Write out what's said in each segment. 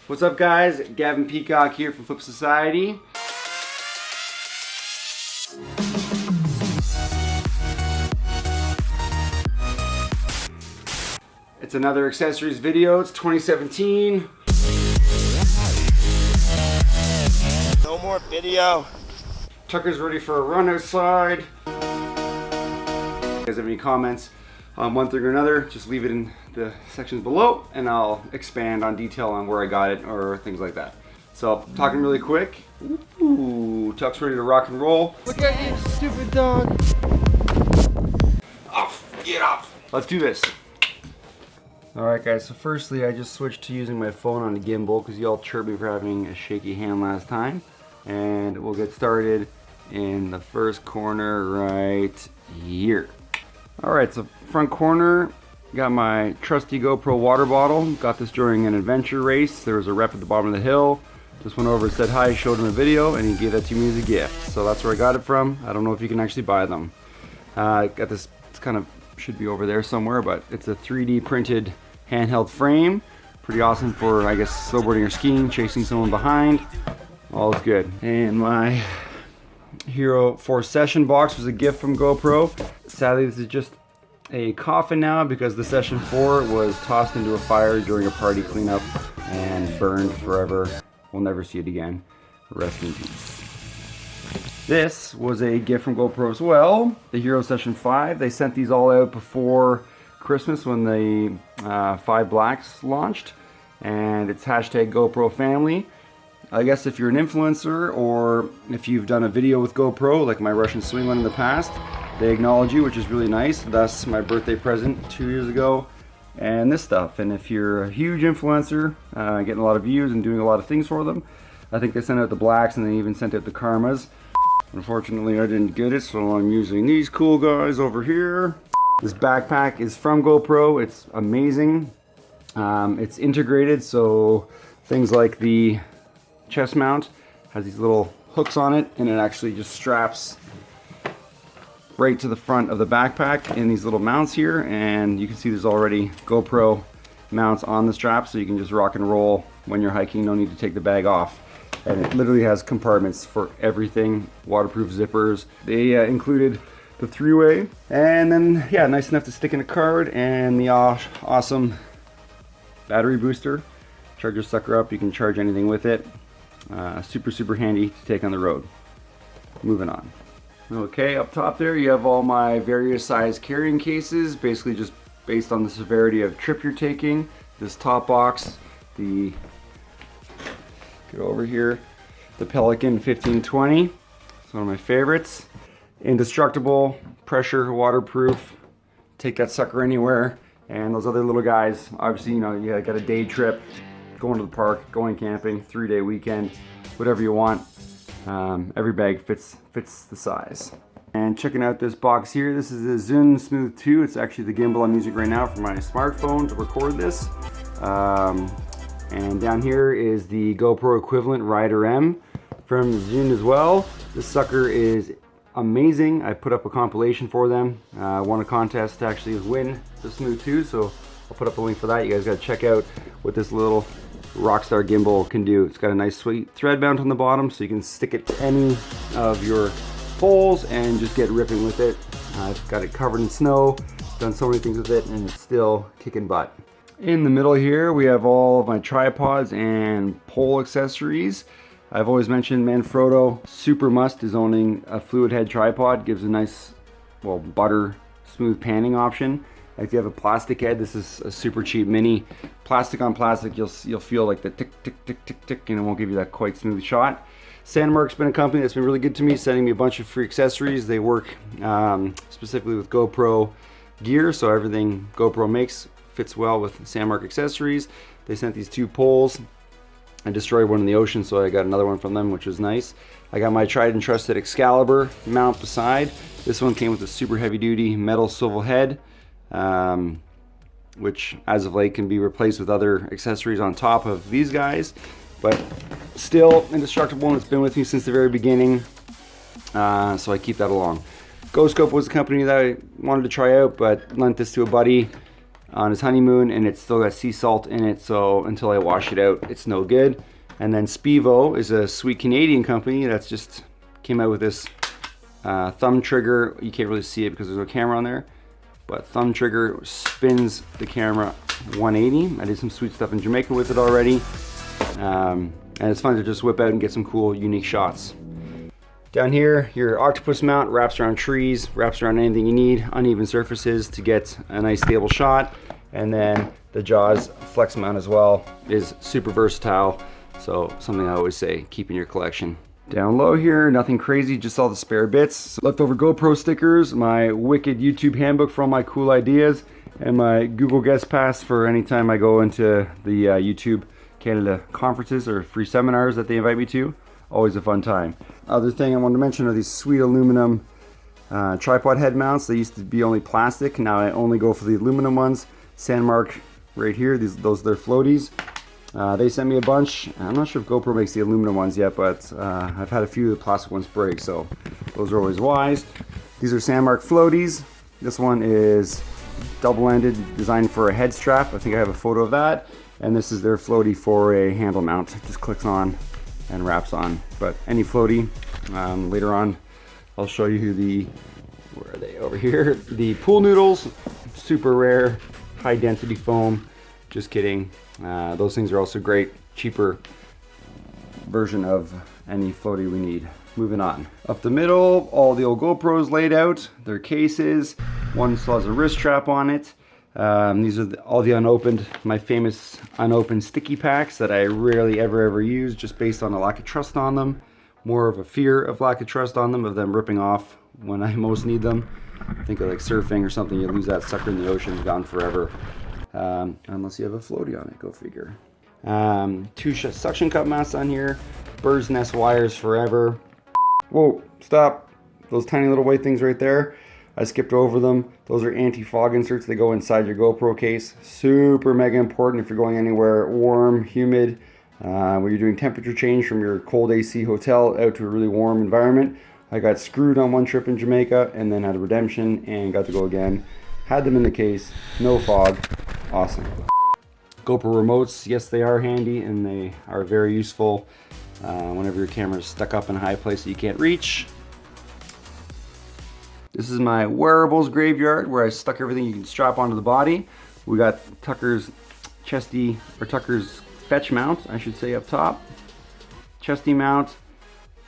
What's up guys? Gavin Peacock here from FlippedSociety. It's another accessories video. It's 2017. No more video. Tucker's ready for a run outside. If you guys have any comments on one thing or another, just leave it in the sections below and I'll expand on detail on where I got it or things like that. So, talking really quick. Ooh, Tuck's ready to rock and roll. Look at you, stupid dog. Off, get off. Let's do this. Alright guys, so firstly I just switched to using my phone on the gimbal because y'all chirped me for having a shaky hand last time. And we'll get started in the first corner right here. Alright, so front corner, got my trusty GoPro water bottle. Got this during an adventure race. There was a rep at the bottom of the hill. Just went over and said hi, showed him a video, and he gave that to me as a gift. So that's where I got it from. I don't know if you can actually buy them. Got this, it's kind of, should be over there somewhere, but it's a 3D printed handheld frame. Pretty awesome for, I guess, snowboarding or skiing, chasing someone behind. All is good. And my Hero 4 Session box was a gift from GoPro. Sadly, this is just a coffin now because the Session 4 was tossed into a fire during a party cleanup and burned forever. We'll never see it again. Rest in peace. This was a gift from GoPro as well. The Hero Session 5. They sent these all out before Christmas when the 5 Blacks launched. And it's hashtag GoPro family. I guess if you're an influencer or if you've done a video with GoPro, like my Russian swing one in the past, they acknowledge you, which is really nice. Thus my birthday present 2 years ago and this stuff. And if you're a huge influencer, getting a lot of views and doing a lot of things for them, I think they sent out the Blacks and they even sent out the Karmas. Unfortunately, I didn't get it, so I'm using these cool guys over here. This backpack is from GoPro. It's amazing. It's integrated, so things like the chest mount has these little hooks on it, and it actually just straps right to the front of the backpack in these little mounts here. And you can see there's already GoPro mounts on the strap, so you can just rock and roll when you're hiking. No need to take the bag off. And it literally has compartments for everything, waterproof zippers. They included the 3-way, and then yeah, nice enough to stick in a card, and the awesome battery booster. Charge your sucker up, you can charge anything with it. Super handy to take on the road. Moving on. Okay, up top there you have all my various size carrying cases, basically just based on the severity of trip you're taking. This top box, get over here, the Pelican 1520. It's one of my favorites. Indestructible, pressure, waterproof. Take that sucker anywhere. And those other little guys, obviously, you know, you got a day trip, going to the park, going camping, 3-day weekend, whatever you want. Every bag fits the size. And checking out this box here, this is a Zhiyun Smooth 2. It's actually the gimbal I'm using right now for my smartphone to record this. And down here is the GoPro equivalent Rider M from Zhiyun as well. This sucker is amazing. I put up a compilation for them. Won a contest to actually win the Smooth 2, so I'll put up a link for that. You guys gotta check out what this little Rockstar gimbal can do. It's got a nice sweet thread mount on the bottom, so you can stick it to any of your poles and just get ripping with it. I've got it covered in snow, done so many things with it, and it's still kicking butt. In the middle here, we have all of my tripods and pole accessories. I've always mentioned Manfrotto Super Must is owning a fluid head tripod. Gives a nice, well, butter smooth panning option. If you have a plastic head, this is a super cheap mini. Plastic on plastic, you'll feel like the tick, tick, tick, tick, tick, and it won't give you that quite smooth shot. Sandmarc's been a company that's been really good to me, sending me a bunch of free accessories. They work specifically with GoPro gear, so everything GoPro makes fits well with Sandmarc accessories. They sent these 2 poles. I destroyed one in the ocean, so I got another one from them, which was nice. I got my tried and trusted Excalibur mount beside. This one came with a super heavy duty metal swivel head, which as of late can be replaced with other accessories on top of these guys, but still indestructible, and it's been with me since the very beginning, so I keep that along. GoScope was a company that I wanted to try out, but lent this to a buddy, on his honeymoon, and it's still got sea salt in it, so until I wash it out, it's no good. And then Spivo is a sweet Canadian company that's just came out with this thumb trigger. You can't really see it because there's no camera on there, but thumb trigger spins the camera 180. I did some sweet stuff in Jamaica with it already, and it's fun to just whip out and get some cool, unique shots. Down here, your Octopus mount wraps around trees, wraps around anything you need, uneven surfaces to get a nice stable shot. And then the Jaws flex mount as well is super versatile, so something I always say, keep in your collection. Down low here, nothing crazy, just all the spare bits. Leftover GoPro stickers, my wicked YouTube handbook for all my cool ideas, and my Google Guest Pass for anytime I go into the YouTube Canada conferences or free seminars that they invite me to. Always a fun time. Other thing I wanted to mention are these sweet aluminum tripod head mounts. They used to be only plastic. Now I only go for the aluminum ones. Sandmarc right here, those are their floaties. They sent me a bunch. I'm not sure if GoPro makes the aluminum ones yet, but I've had a few of the plastic ones break, so those are always wise. These are Sandmarc Floaties. This one is double-ended, designed for a head strap. I think I have a photo of that. And this is their floaty for a handle mount. It just clicks on and wraps on. But any floaty, later on I'll show you where are they, over here, the pool noodles, super rare, high density foam. Just kidding. Those things are also great, cheaper version of any floaty we need. Moving on. Up the middle, all the old GoPros laid out, their cases. One still has a wrist strap on it. These are all the unopened, my famous unopened sticky packs that I rarely ever use, just based on a lack of trust on them. More of a fear of lack of trust on them, of them ripping off when I most need them. Think of like surfing or something, you lose that sucker in the ocean, gone forever. Unless you have a floaty on it, go figure. Two suction cup mounts on here, bird's nest wires forever. Whoa, stop. Those tiny little white things right there, I skipped over them. Those are anti-fog inserts. They go inside your GoPro case. Super mega important if you're going anywhere warm, humid, where you're doing temperature change from your cold AC hotel out to a really warm environment. I got screwed on one trip in Jamaica and then had a redemption and got to go again. Had them in the case, no fog, awesome. GoPro remotes, yes, they are handy and they are very useful whenever your camera's stuck up in a high place that you can't reach. This is my wearables graveyard where I stuck everything you can strap onto the body. We got Tucker's fetch mount, I should say, up top. Chesty Mount,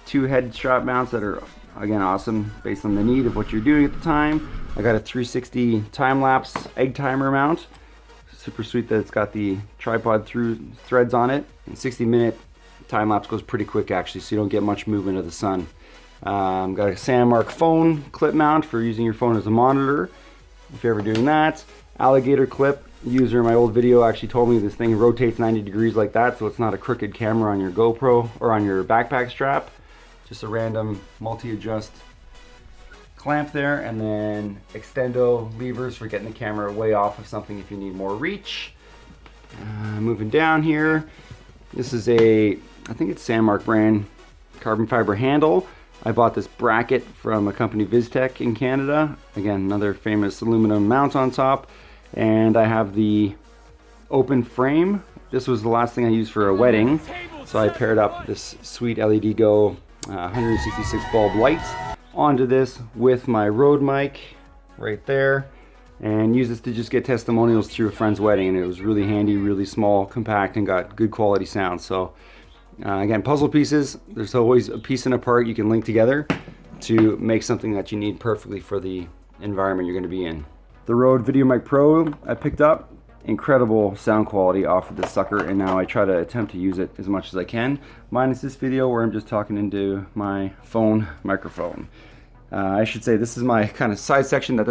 two head strap mounts that are, again, awesome based on the need of what you're doing at the time. I got a 360 time-lapse egg timer mount. Super sweet that it's got the tripod threads on it. And 60-minute time-lapse goes pretty quick, actually, so you don't get much movement of the sun. Got a Sandmarc phone clip mount for using your phone as a monitor, if you're ever doing that. Alligator clip. User in my old video actually told me this thing rotates 90 degrees like that, so it's not a crooked camera on your GoPro or on your backpack strap. Just a random multi-adjust clamp there, and then extendo levers for getting the camera way off of something if you need more reach. Moving down here, this is I think it's Sandmarc brand carbon fiber handle. I bought this bracket from a company, VizTech, in Canada. Again, another famous aluminum mount on top. And I have the open frame. This was the last thing I used for a wedding. So I paired up this sweet LED Go 166 bulb light onto this with my Rode mic right there. And use this to just get testimonials through a friend's wedding. And it was really handy, really small, compact, and got good quality sound. So again, puzzle pieces, there's always a piece and a part you can link together to make something that you need perfectly for the environment you're going to be in. The Rode VideoMic Pro I picked up, incredible sound quality off of this sucker, and now I try to attempt to use it as much as I can, minus this video where I'm just talking into my phone microphone. I should say this is my kind of side section that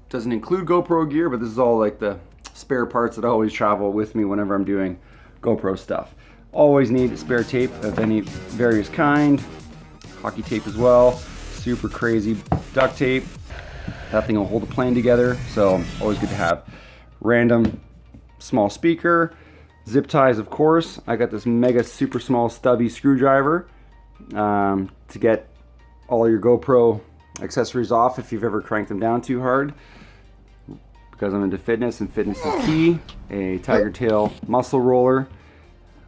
doesn't include GoPro gear, but this is all like the spare parts that always travel with me whenever I'm doing GoPro stuff. Always need spare tape of any various kind. Hockey tape as well. Super crazy duct tape. That thing will hold the plane together, so always good to have. Random small speaker. Zip ties, of course. I got this mega super small stubby screwdriver to get all your GoPro accessories off if you've ever cranked them down too hard. because I'm into fitness and fitness is key. A tiger tail muscle roller.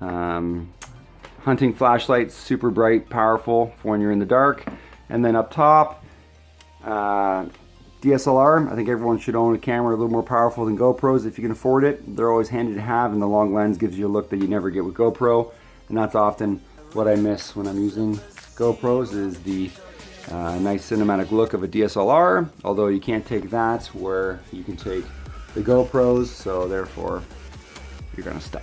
Hunting flashlight, super bright, powerful for when you're in the dark. And then up top, DSLR. I think everyone should own a camera a little more powerful than GoPros if you can afford it. They're always handy to have, and the long lens gives you a look that you never get with GoPro. And that's often what I miss when I'm using GoPros, is the nice cinematic look of a DSLR. Although you can't take that where you can take the GoPros, so therefore you're gonna stuck.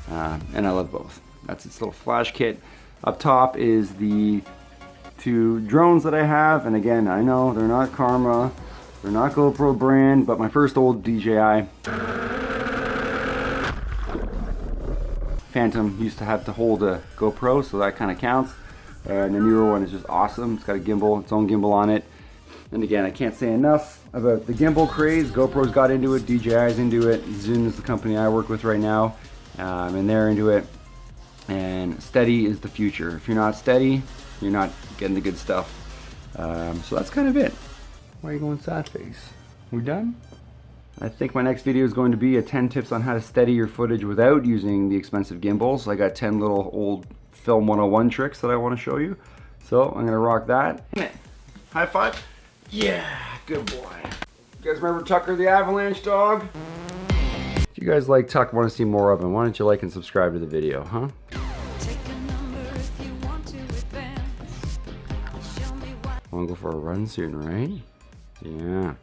And I love both. That's its little flash kit. Up top is the 2 drones that I have, and again, I know they're not Karma, they're not GoPro brand, but my first old DJI Phantom used to have to hold a GoPro, so that kind of counts. And the newer one is just awesome. It's got a gimbal, its own gimbal on it. And again, I can't say enough about the gimbal craze. GoPro's got into it, DJI's into it, Zhiyun is the company I work with right now, and they're into it. And steady is the future. If you're not steady, you're not getting the good stuff. So that's kind of it. Why are you going sad face? We done? I think my next video is going to be a 10 tips on how to steady your footage without using the expensive gimbals. I got 10 little old Film 101 tricks that I want to show you. So I'm gonna rock that. High five. Yeah, good boy. You guys remember Tucker the Avalanche Dog? If you guys like Tuck, want to see more of him, why don't you like and subscribe to the video, huh? Want to go for a run soon, right? Yeah.